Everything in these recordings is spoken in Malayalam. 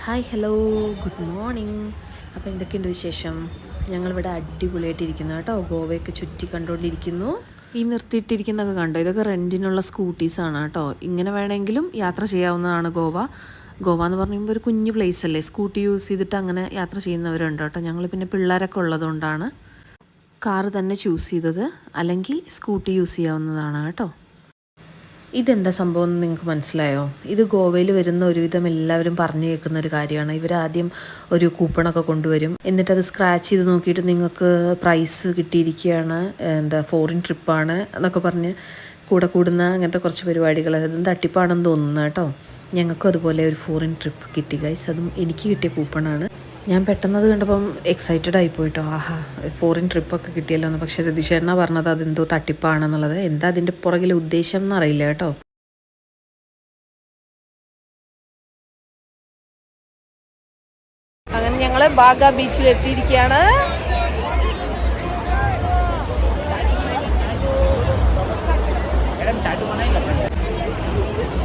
Hi hello good morning. അപ്പോൾ എന്തൊക്കെയുണ്ട് വിശേഷം? ഞങ്ങളിവിടെ അടിപൊളിയായിട്ടിരിക്കുന്നു കേട്ടോ. ഗോവയൊക്കെ ചുറ്റി കണ്ടുകൊണ്ടിരിക്കുന്നു. ഈ നിർത്തിയിട്ടിരിക്കുന്നതൊക്കെ കണ്ടോ? ഇതൊക്കെ റെൻറ്റിനുള്ള സ്കൂട്ടീസാണ് കേട്ടോ. ഇങ്ങനെ വേണമെങ്കിലും യാത്ര ചെയ്യാവുന്നതാണ് ഗോവ. ഗോവ എന്ന് പറയുമ്പോൾ ഒരു കുഞ്ഞു പ്ലേസ് അല്ലേ, സ്കൂട്ടി യൂസ് ചെയ്തിട്ട് അങ്ങനെ യാത്ര ചെയ്യുന്നവരുണ്ട് കേട്ടോ. ഞങ്ങൾ പിന്നെ പിള്ളേരൊക്കെ ഉള്ളതുകൊണ്ടാണ് കാറ് തന്നെ ചൂസ് ചെയ്തത്, അല്ലെങ്കിൽ സ്കൂട്ടി യൂസ് ചെയ്യാവുന്നതാണ് കേട്ടോ. ഇതെന്താ സംഭവം എന്ന് നിങ്ങൾക്ക് മനസ്സിലായോ? ഇത് ഗോവയിൽ വരുന്ന ഒരുവിധം എല്ലാവരും പറഞ്ഞു കേൾക്കുന്ന ഒരു കാര്യമാണ്. ഇവരാദ്യം ഒരു കൂപ്പണൊക്കെ കൊണ്ടുവരും, എന്നിട്ടത് സ്ക്രാച്ച് ചെയ്ത് നോക്കിയിട്ട് നിങ്ങൾക്ക് പ്രൈസ് കിട്ടിയിരിക്കുകയാണ്, ഫോറിൻ ട്രിപ്പാണ് എന്നൊക്കെ പറഞ്ഞ് കൂടെ കൂടുന്ന അങ്ങനത്തെ കുറച്ച് പരിപാടികൾ. അതും തട്ടിപ്പാണെന്ന് തോന്നുന്നു കേട്ടോ. ഞങ്ങൾക്കും അതുപോലെ ഒരു ഫോറിൻ ട്രിപ്പ് കിട്ടി ഗൈസ്. അതും എനിക്ക് കിട്ടിയ കൂപ്പണാണ്. ഞാൻ പെട്ടെന്നത് കണ്ടപ്പം എക്സൈറ്റഡ് ആയിപ്പോയിട്ടോ. ആഹാ, ഫോറിൻ ട്രിപ്പൊക്കെ കിട്ടിയല്ലോ എന്ന്. പക്ഷേ രതീഷേട്ടനാ പറഞ്ഞത് അതെന്തോ തട്ടിപ്പാണെന്നുള്ളത്. എന്താ അതിൻ്റെ പുറകിലെ ഉദ്ദേശം എന്നറിയില്ല കേട്ടോ. അങ്ങനെ ഞങ്ങൾ ബാഗ ബീച്ചിൽ എത്തിയിരിക്കുകയാണ്.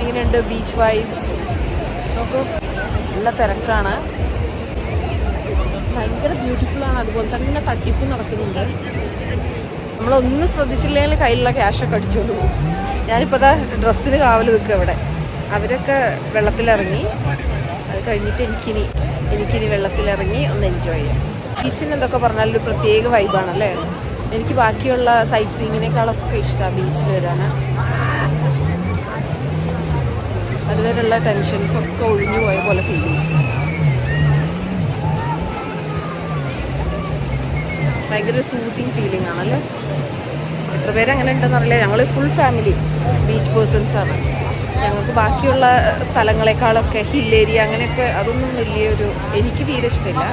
ഇങ്ങനെയുണ്ട് ബീച്ച് വൈബ്സ്. നോക്കൂ, നല്ല തിരക്കാണ്, ഭയങ്കര ബ്യൂട്ടിഫുള്ളാണ്. അതുപോലെ തന്നെ തട്ടിപ്പ് നടക്കുന്നുണ്ട്. നമ്മളൊന്നും ശ്രദ്ധിച്ചില്ലെങ്കിൽ കയ്യിലുള്ള ക്യാഷൊക്കെ അടിച്ചോളൂ. ഞാനിപ്പോൾ അതാ ഡ്രസ്സിന് കാവൽ നിൽക്കുക ഇവിടെ. അവരൊക്കെ വെള്ളത്തിലിറങ്ങി. അത് കഴിഞ്ഞിട്ട് എനിക്കിനി വെള്ളത്തിലിറങ്ങി ഒന്ന് എൻജോയ് ചെയ്യാം. ബീച്ചിന് എന്തൊക്കെ പറഞ്ഞാൽ ഒരു പ്രത്യേക വൈബാണല്ലേ. എനിക്ക് ബാക്കിയുള്ള സൈറ്റ് സീയിങ്ങിനേക്കാളൊക്കെ ഇഷ്ടമാണ് ബീച്ചിൽ വരാൻ. അതുവരെയുള്ള ടെൻഷൻസൊക്കെ ഒഴിഞ്ഞു പോയ പോലെ ഫീൽ ചെയ്യും. ഭയങ്കര സൂത്തിങ് ഫീലിംഗ് ആണല്ലേ. എത്ര പേര് അങ്ങനെ ഉണ്ടെന്നറിയില്ല. ഞങ്ങൾ ഫുൾ ഫാമിലി ബീച്ച് പേഴ്സൺസാണ്. ഞങ്ങൾക്ക് ബാക്കിയുള്ള സ്ഥലങ്ങളെക്കാളൊക്കെ ഹിൽ ഏരിയ അങ്ങനെയൊക്കെ അതൊന്നും വലിയൊരു എനിക്ക് തീരെ ഇഷ്ടമില്ല.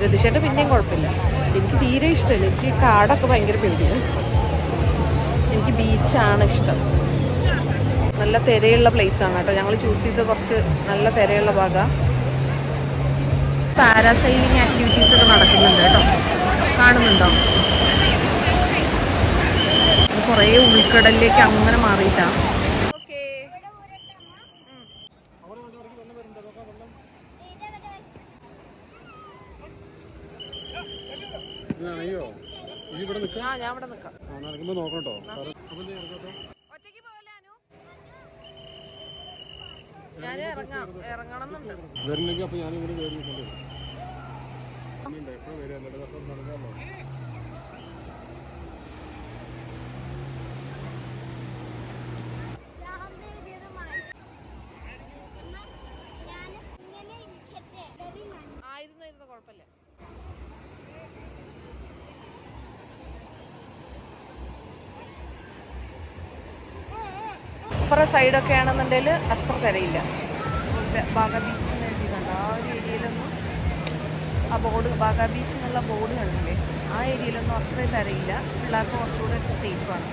രതീഷേട്ടൻ പിന്നെയും കുഴപ്പമില്ല, എനിക്ക് തീരെ ഇഷ്ടമില്ല. എനിക്ക് കാടൊക്കെ ഭയങ്കര പേടിയാണ്. എനിക്ക് ബീച്ചാണ് ഇഷ്ടം. നല്ല തിരയുള്ള പ്ലേസാണ് കേട്ടോ. ഞങ്ങൾ ചൂസ് ചെയ്ത് കുറച്ച് നല്ല തിരയുള്ള ഭാഗമാണ്. പാരാസൈലിംഗ് ആക്ടിവിറ്റീസ് ഒക്കെ നടക്കുന്നുണ്ട് കേട്ടോ. കാണുന്നുണ്ടോ? കുറേ ഉൾക്കടലിലേക്ക് അങ്ങനെ മാറിയിട്ടാണ്. ഞാൻ ഇവിടെ നിൽക്കാം. ഞാൻ ഇറങ്ങണമെന്നുണ്ട്. ആയിരുന്നു കുഴപ്പമില്ല. അപ്പുറ സൈഡൊക്കെ ആണെന്നുണ്ടെങ്കിൽ അത്ര തിരയില്ല. ബാഗ ബീച്ച് എഴുതിയതുണ്ട്. ആ ഒരു ഏരിയയിലൊന്നും ആ ബോർഡ് ബാഗ ബീച്ച് എന്നുള്ള ബോർഡ് കണ്ടില്ലേ, ആ ഏരിയയിലൊന്നും അത്രയും തിരയില്ല. പിള്ളേർക്ക് കുറച്ചുകൂടെ സേഫാണ്.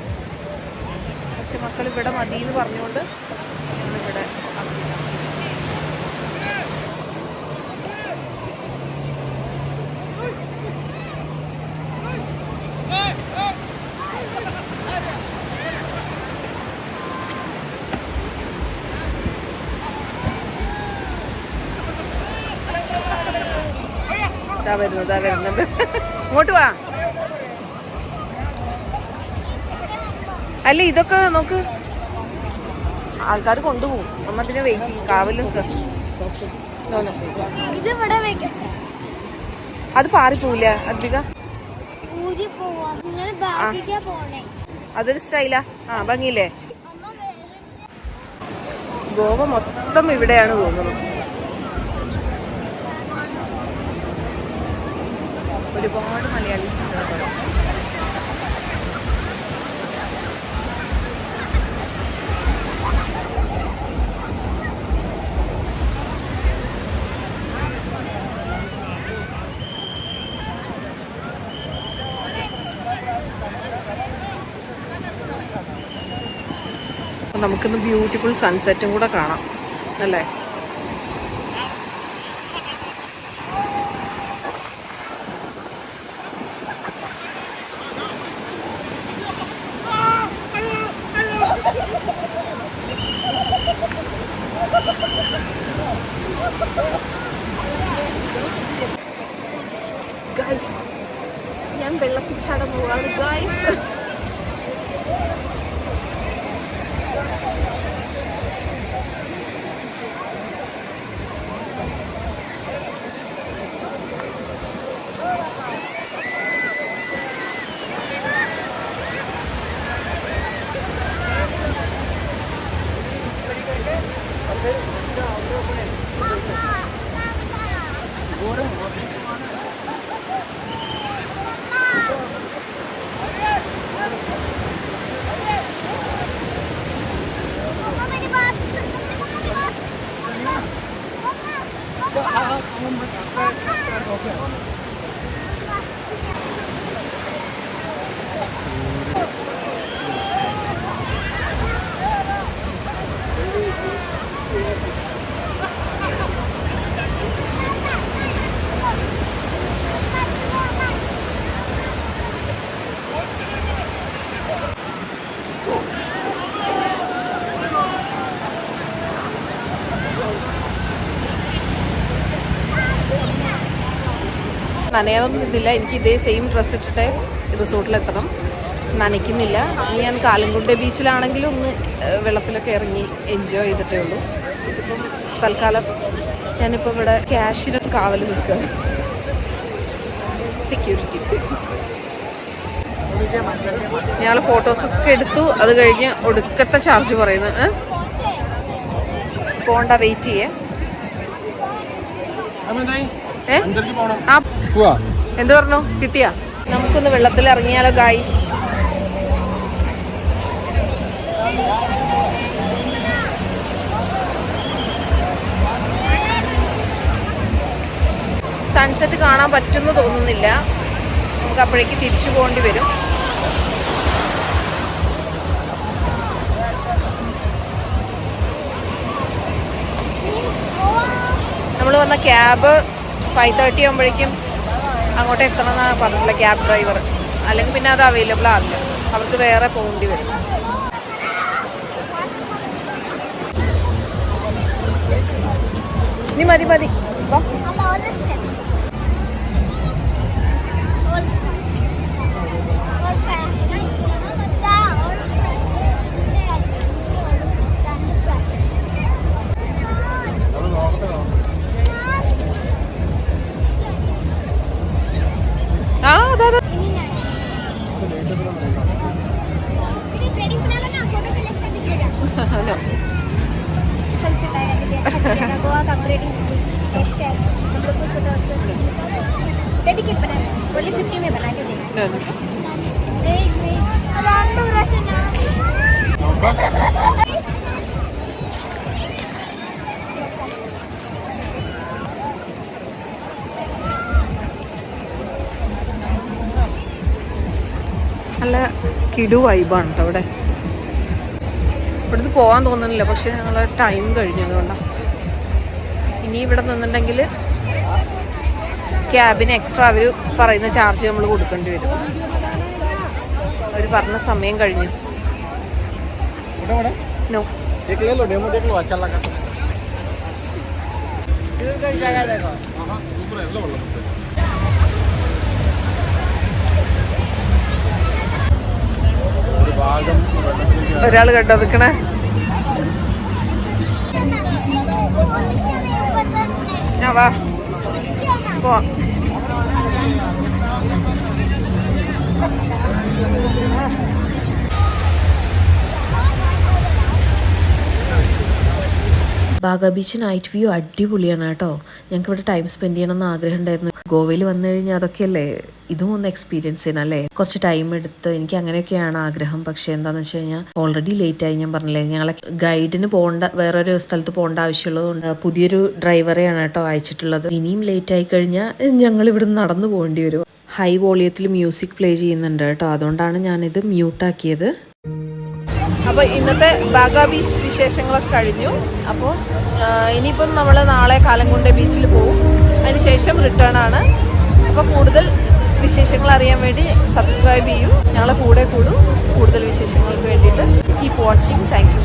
പക്ഷെ മക്കൾ ഇവിടെ മതി എന്ന് പറഞ്ഞുകൊണ്ട് ഞങ്ങളിവിടെ വരുന്നത്. ഇങ്ങോട്ട് വാ. അല്ല, ഇതൊക്കെ നോക്ക്, ആൾക്കാർ കൊണ്ടുപോകും. നമ്മ അതിനെ വെയിറ്റ് ചെയ്യും, കാവൽ നിൽക്കുക. അത് പാറിപ്പോവില്ല അദ്വിക, അതൊരു സ്റ്റൈലാ. ഭംഗിയില്ലേ? ഗോവ മൊത്തം ഇവിടെയാണ് തോന്നുന്നത്. ഒരുപാട് മലയാളീസ് ഉണ്ട് കേട്ടോ. നമുക്കിന്ന് ബ്യൂട്ടിഫുൾ സൺസെറ്റും കൂടെ കാണാം അല്ലേ. വെള്ളത്തിൽ ചാടാൻ പോവാണ് ഗൈസ്. നനയാതൊന്നും ഇതില്ല. എനിക്ക് ഇതേ സെയിം ഡ്രസ്സ് ഇട്ടിട്ട് റിസോർട്ടിലെത്തണം. നനയ്ക്കുന്നില്ല. ഇനി ഞാൻ കാലംകുണ്ട് ബീച്ചിലാണെങ്കിലും ഒന്ന് വെള്ളത്തിലൊക്കെ ഇറങ്ങി എൻജോയ് ചെയ്തിട്ടേ ഉള്ളൂ. ഇതിപ്പം തൽക്കാലം ഞാനിപ്പോൾ ഇവിടെ ക്യാഷിന് കാവൽ നിൽക്കുക, സെക്യൂരിറ്റി. ഞങ്ങൾ ഫോട്ടോസൊക്കെ എടുത്തു. അത് കഴിഞ്ഞ് ഒടുക്കത്തെ ചാർജ് പറയുന്നത് പോണ്ട, വെയിറ്റ് ചെയ്യേ. എന്ത് പറഞ്ഞു? കിട്ടിയാ? നമുക്കൊന്ന് വെള്ളത്തിൽ ഇറങ്ങിയാലോ ഗൈസ്? സൺസെറ്റ് കാണാൻ പറ്റുമെന്ന് തോന്നുന്നില്ല. നമുക്ക് അപ്പോഴേക്ക് തിരിച്ചു പോകേണ്ടി വരും. നമ്മൾ വന്ന ക്യാബ് 5:30 ആകുമ്പോഴേക്കും അങ്ങോട്ട് എത്തണമെന്നാണ് പറഞ്ഞിട്ടുള്ള ക്യാബ് ഡ്രൈവർ. അല്ലെങ്കിൽ പിന്നെ അത് അവൈലബിൾ ആവില്ല, അവർക്ക് വേറെ പോകേണ്ടി വരും. ഇനി മതി മതി. നല്ല കിടു വൈബാണ് കേട്ടോ അവിടെ. ഇവിടുന്ന് പോകാൻ തോന്നുന്നില്ല, പക്ഷെ ഞങ്ങൾ ടൈം കഴിഞ്ഞു. അതുകൊണ്ടാണ്. ഇനി ഇവിടെ നിന്നിട്ടുണ്ടെങ്കിൽ ക്യാബിന് എക്സ്ട്രാ അവർ പറയുന്ന ചാർജ് നമ്മൾ കൊടുക്കേണ്ടി വരും. അവർ പറഞ്ഞ സമയം കഴിഞ്ഞു. നോ ഒരാൾ കണ്ടോ നിൽക്കണേ? വാ പോവാം. ബാഗ ബീച്ച് നൈറ്റ് വ്യൂ അടിപൊളിയാണ് കേട്ടോ. ഞങ്ങൾക്ക് ഇവിടെ ടൈം സ്പെൻഡ് ചെയ്യണമെന്ന് ആഗ്രഹം ഉണ്ടായിരുന്നു. ഗോവയിൽ വന്നു കഴിഞ്ഞാൽ അതൊക്കെയല്ലേ, ഇതും ഒന്ന് എക്സ്പീരിയൻസ് ചെയ്യണം അല്ലേ. കുറച്ച് ടൈം എടുത്ത്, എനിക്ക് അങ്ങനെയൊക്കെയാണ് ആഗ്രഹം. പക്ഷെ എന്താണെന്ന് വെച്ച് കഴിഞ്ഞാൽ ഓൾറെഡി ലേറ്റ് ആയി. ഞാൻ പറഞ്ഞില്ലേ, ഞങ്ങളെ ഗൈഡിന് പോകേണ്ട, വേറൊരു സ്ഥലത്ത് പോകേണ്ട ആവശ്യമുള്ളതുകൊണ്ട് പുതിയൊരു ഡ്രൈവറെയാണ് കേട്ടോ അയച്ചിട്ടുള്ളത്. ഇനിയും ലേറ്റ് ആയി കഴിഞ്ഞാൽ ഞങ്ങൾ ഇവിടുന്ന് നടന്നു പോകേണ്ടി വരും. ഹൈ വോളിയത്തിൽ മ്യൂസിക് പ്ലേ ചെയ്യുന്നുണ്ട് കേട്ടോ, അതുകൊണ്ടാണ് ഞാനിത് മ്യൂട്ടാക്കിയത്. അപ്പോൾ ഇന്നത്തെ ബാഗ ബീച്ച് വിശേഷങ്ങളൊക്കെ കഴിഞ്ഞു. അപ്പോൾ ഇനിയിപ്പം നമ്മൾ നാളെ കാലംകുണ്ട് ബീച്ചിൽ പോകും. അതിനുശേഷം റിട്ടേൺ ആണ്. അപ്പോൾ കൂടുതൽ വിശേഷങ്ങൾ അറിയാൻ വേണ്ടി സബ്സ്ക്രൈബ് ചെയ്യും. ഞങ്ങളെ കൂടെ കൂടും കൂടുതൽ വിശേഷങ്ങൾക്ക് വേണ്ടിയിട്ട്. Keep watching. Thank you.